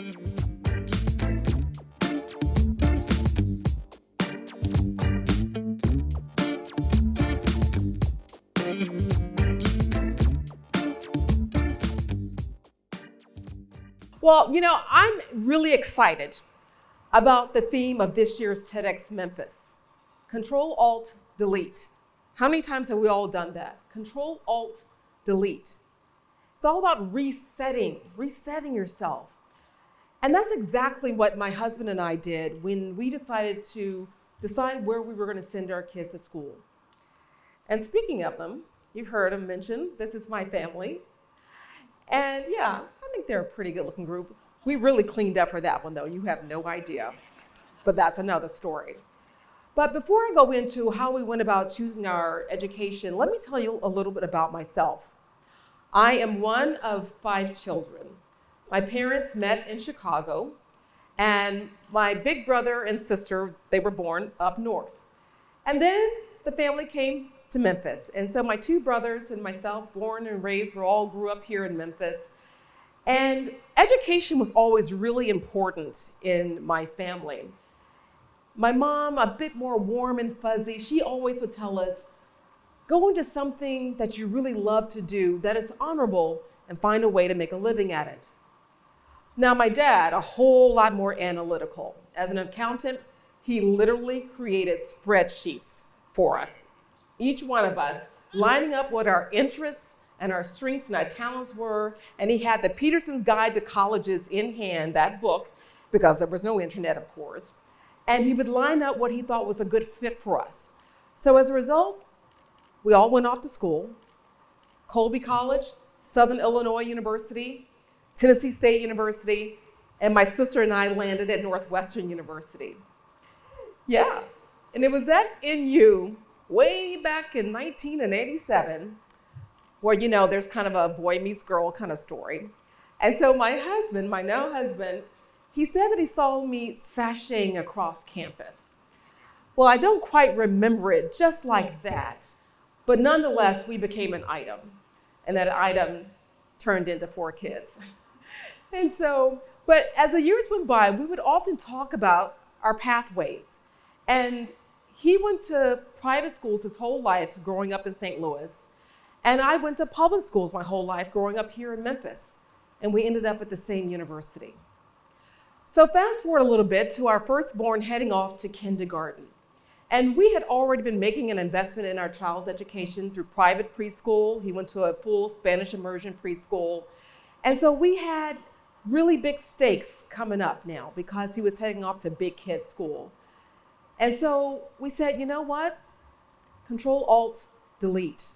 Well, I'm really excited about the theme of this year's TEDxMemphis. Control, Alt, Delete. How many times have we all done that? Control, Alt, Delete. It's all about resetting yourself. And that's exactly what my husband and I did when we decided where we were going to send our kids to school. And speaking of them, you've heard them mention, this is my family. And yeah, I think they're a pretty good looking group. We really cleaned up for that one though, you have no idea. But that's another story. But before I go into how we went about choosing our education, let me tell you a little bit about myself. I am one of 5 children. My parents met in Chicago, and my big brother and sister, they were born up north. And then the family came to Memphis. And so my 2 brothers and myself, born and raised, we all grew up here in Memphis. And education was always really important in my family. My mom, a bit more warm and fuzzy, she always would tell us, go into something that you really love to do, that is honorable, and find a way to make a living at it. Now, my dad, a whole lot more analytical. As an accountant, he literally created spreadsheets for us, each one of us, lining up what our interests and our strengths and our talents were. And he had the Peterson's Guide to Colleges in hand, that book, because there was no internet, of course. And he would line up what he thought was a good fit for us. So as a result, we all went off to school. Colby College, Southern Illinois University, Tennessee State University, and my sister and I landed at Northwestern University. Yeah, and it was at NU way back in 1987 where, there's kind of a boy meets girl kind of story. And so my husband, my now husband, he said that he saw me sashaying across campus. Well, I don't quite remember it just like that, but nonetheless, we became an item, and that item turned into 4 kids. And so, but as the years went by, we would often talk about our pathways. And he went to private schools his whole life growing up in St. Louis, and I went to public schools my whole life growing up here in Memphis, and we ended up at the same university. So fast forward a little bit to our firstborn heading off to kindergarten. And we had already been making an investment in our child's education through private preschool. He went to a full Spanish immersion preschool. And so we had really big stakes coming up now because he was heading off to big kid school. And so we said, you know what? Control, Alt, Delete.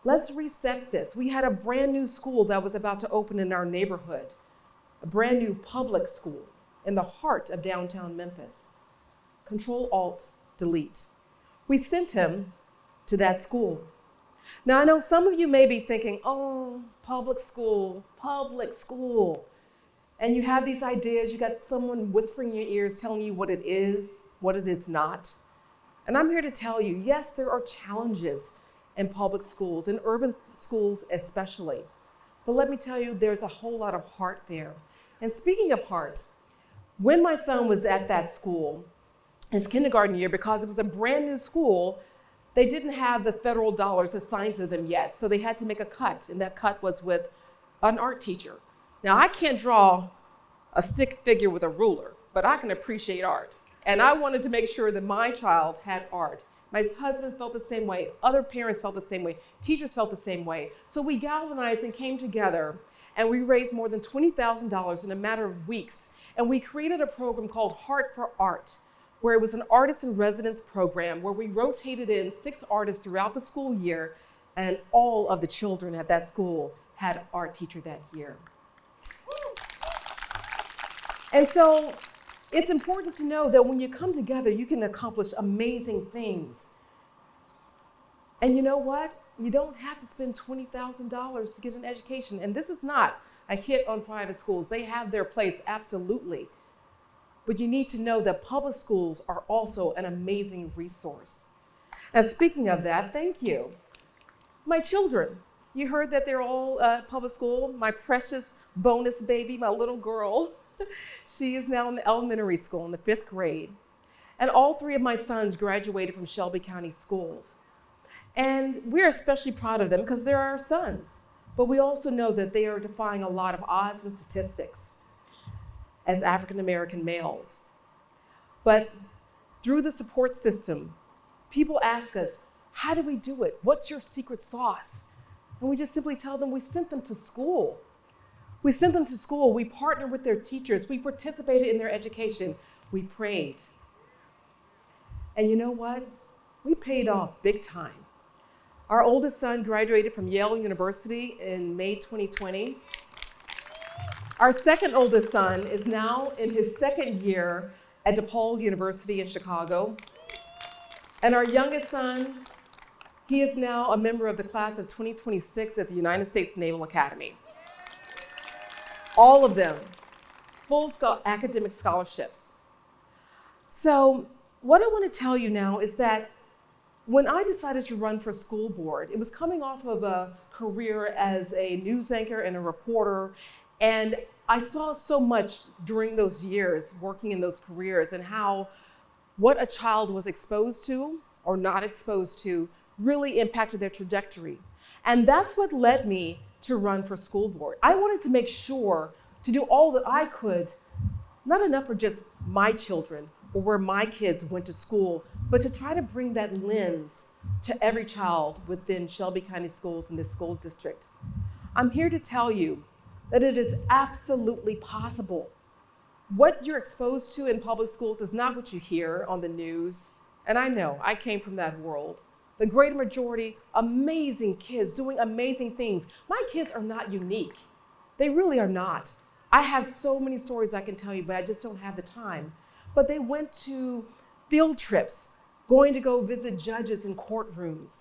Let's reset this. We had a brand new school that was about to open in our neighborhood, a brand new public school in the heart of downtown Memphis. Control, Alt, Delete. We sent him to that school. Now, I know some of you may be thinking, oh, public school. And you have these ideas, you got someone whispering in your ears telling you what it is not. And I'm here to tell you, yes, there are challenges in public schools, in urban schools especially. But let me tell you, there's a whole lot of heart there. And speaking of heart, when my son was at that school, his kindergarten year, because it was a brand new school, they didn't have the federal dollars assigned to them yet. So they had to make a cut, and that cut was with an art teacher. Now, I can't draw a stick figure with a ruler, but I can appreciate art. And I wanted to make sure that my child had art. My husband felt the same way. Other parents felt the same way. Teachers felt the same way. So we galvanized and came together, and we raised more than $20,000 in a matter of weeks. And we created a program called Heart for Art, where it was an artist in residence program where we rotated in 6 artists throughout the school year, and all of the children at that school had an art teacher that year. And so it's important to know that when you come together, you can accomplish amazing things. And you know what? You don't have to spend $20,000 to get an education. And this is not a hit on private schools. They have their place, absolutely. But you need to know that public schools are also an amazing resource. And speaking of that, thank you. My children, You heard that they're all public school. My precious bonus baby, my little girl, she is now in the elementary school in the 5th grade. And all 3 of my sons graduated from Shelby County schools. And we're especially proud of them because they're our sons. But we also know that they are defying a lot of odds and statistics as African American males. But through the support system, people ask us, how do we do it? What's your secret sauce? And we just simply tell them we sent them to school. We sent them to school. We partnered with their teachers. We participated in their education. We prayed. And you know what? We paid off big time. Our oldest son graduated from Yale University in May 2020. Our second oldest son is now in his 2nd year at DePaul University in Chicago. And our youngest son, he is now a member of the class of 2026 at the United States Naval Academy. All of them, full academic scholarships. So what I want to tell you now is that when I decided to run for school board, it was coming off of a career as a news anchor and a reporter, and I saw so much during those years working in those careers and how what a child was exposed to or not exposed to really impacted their trajectory. And that's what led me to run for school board. I wanted to make sure to do all that I could, not enough for just my children or where my kids went to school, but to try to bring that lens to every child within Shelby County Schools in this school district. I'm here to tell you that it is absolutely possible. What you're exposed to in public schools is not what you hear on the news. And I know, I came from that world. The greater majority, amazing kids doing amazing things. My kids are not unique. They really are not. I have so many stories I can tell you, but I just don't have the time. But they went to field trips, going to go visit judges in courtrooms.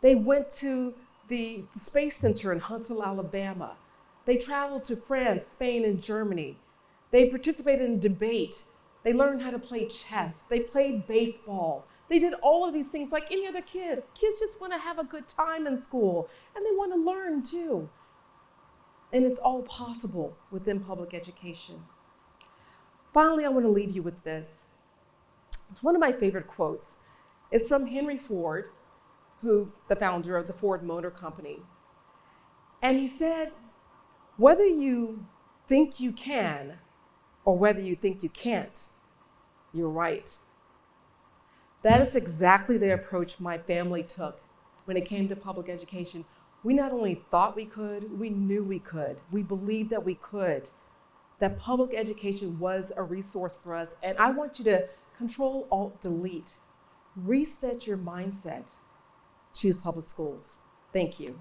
They went to the Space Center in Huntsville, Alabama. They traveled to France, Spain, and Germany. They participated in debate. They learned how to play chess. They played baseball. They did all of these things like any other kid. Kids just want to have a good time in school, and they want to learn too. And it's all possible within public education. Finally, I want to leave you with this. It's one of my favorite quotes. It's from Henry Ford, who the founder of the Ford Motor Company. And he said, whether you think you can or whether you think you can't, you're right. That is exactly the approach my family took when it came to public education. We not only thought we could, we knew we could. We believed that we could, that public education was a resource for us. And I want you to Control, Alt, Delete. Reset your mindset. Choose public schools. Thank you.